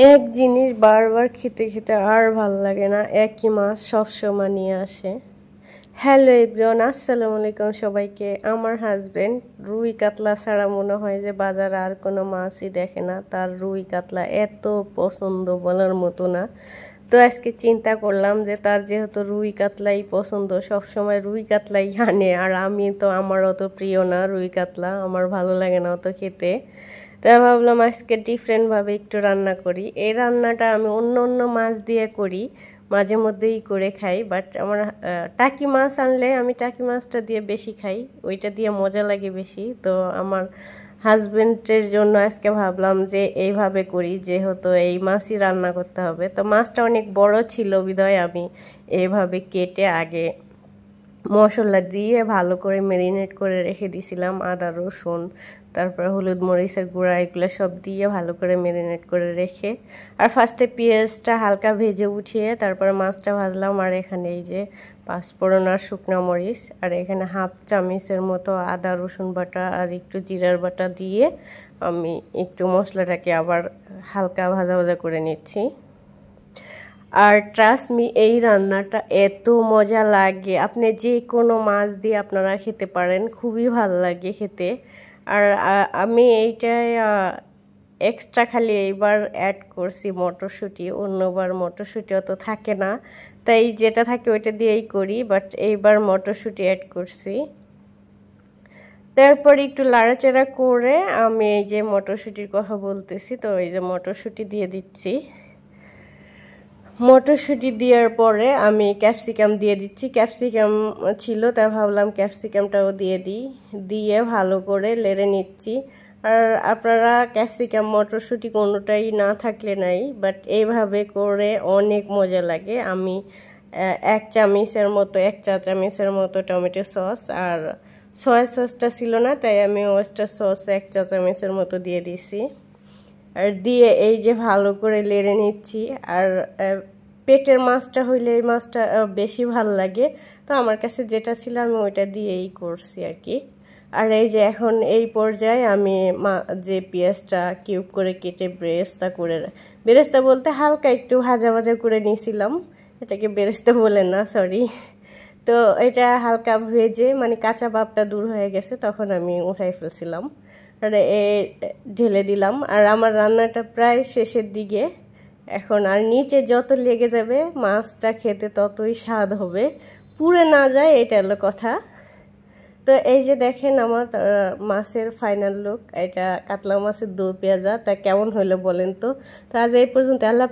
এক জিনিস বারবার খেতে খেতে আর ভাল লাগে না, একই মাছ সবসময় নিয়ে আসে। হ্যালো এভরিওয়ান, আসসালামু আলাইকুম সবাইকে। আমার হাজবেন্ড রুই কাতলা ছাড়া মনে হয় যে বাজারে আর কোনো মাছই দেখে না। তার রুই কাতলা এত পছন্দ বলার মতো না। তো আজকে চিন্তা করলাম যে তার যেহেতু রুই কাতলাই পছন্দ, সবসময় রুই কাতলাই আনে, আর আমি তো আমার অত প্রিয় না রুই কাতলা, আমার ভালো লাগে না অত খেতে। তাই ভাবলাম আজকে ডিফারেন্টভাবে একটু রান্না করি। এই রান্নাটা আমি অন্য অন্য মাছ দিয়ে করি, মাঝে মধ্যেই করে খাই, বাট আমার টাকি মাছ আনলে আমি টাকি মাছটা দিয়ে বেশি খাই, ওইটা দিয়ে মজা লাগে বেশি। তো আমার হাজবেন্ডের জন্য আজকে ভাবলাম যে এইভাবে করি, যেহেতু এই মাছই রান্না করতে হবে। তো মাছটা অনেক বড় ছিল বিধায় আমি এইভাবে কেটে আগে মশলা দিয়ে ভালো করে ম্যারিনেট করে রেখে দিয়েছিলাম। আদা রসুন, তারপর হলুদ মরিচের গুঁড়া, এগুলো সব দিয়ে ভালো করে ম্যারিনেট করে রেখে, আর ফার্স্টে পেঁয়াজটা হালকা ভেজে উঠিয়ে তারপরে মাছটা ভাজলাম। আর এখানে এই যে পাঁচফোড়ন আর শুকনো মরিচ, আর এখানে হাফ চামচের মতো আদা রসুন বাটা আর একটু জিরার বাটা দিয়ে আমি একটু মশলাটাকে আবার হালকা ভাজা ভাজা করে নিচ্ছি। আর ট্রাস্ট মি, এই রান্নাটা এত মজা লাগে, আপনি যে কোনো মাছ দিয়ে আপনারা খেতে পারেন, খুবই ভালো লাগে খেতে। আর আমি এইটায় এক্সট্রা খালি এইবার অ্যাড করছি মটরশুঁটি, অন্যবার মটরশুঁটি অত থাকে না, তাই যেটা থাকে ওইটা দিয়েই করি, বাট এইবার মটরশুঁটি অ্যাড করছি। তারপর একটু লাড়াচাড়া করে আমি এই যে মটরশুঁটির কথা বলতেছি, তো এই যে মটরশুঁটি দিয়ে দিচ্ছি। মটরশুঁটি দেওয়ার পরে আমি ক্যাপসিকাম দিয়ে দিচ্ছি। ক্যাপসিকাম ছিল তাই ভাবলাম ক্যাপসিকামটাও দিয়ে দিই, দিয়ে ভালো করে নেড়ে নিচ্ছি। আর আপনারা ক্যাপসিকাম মটরশুঁটি কোনোটাই না থাকলে নাই, বাট এইভাবে করে অনেক মজা লাগে। আমি এক চা চামচের মতো টমেটো সস, আর সয়া সসটা ছিল না তাই আমি ওয়েস্টার সস 1 চা চামচের মতো দিয়ে দিছি। আর দিয়ে এই যে ভালো করে নেড়ে নিচ্ছি। আর পেটের মাছটা হইলে এই মাছটা বেশি ভালো লাগে, তো আমার কাছে যেটা ছিল আমি ওইটা দিয়েই করছি আর কি। আর এই যে এখন এই পর্যায়ে আমি যে পেঁয়াজটা কিউব করে কেটে বেরেস্তা বলতে হালকা একটু ভাজা ভাজা করে নিয়েছিলাম, এটাকে বেরেস্তা বলে না, সরি। তো এটা হালকা ভেজে মানে কাঁচা ভাবটা দূর হয়ে গেছে, তখন আমি উঠাই ফেলছিলাম আর ঢেলে দিলাম। আর আমার রান্নাটা প্রায় শেষের দিকে এখন, আর নিচে যত লেগে যাবে মাছটা খেতে ততই স্বাদ হবে, পুড়ে না যায়, এটা হলো কথা। তো এই যে দেখেন আমার মাছের ফাইনাল লুক, এটা কাতলা মাছের দো পেঁয়াজা। তা কেমন হইলো বলেন তো। আজ এই পর্যন্ত, আল্লাহ।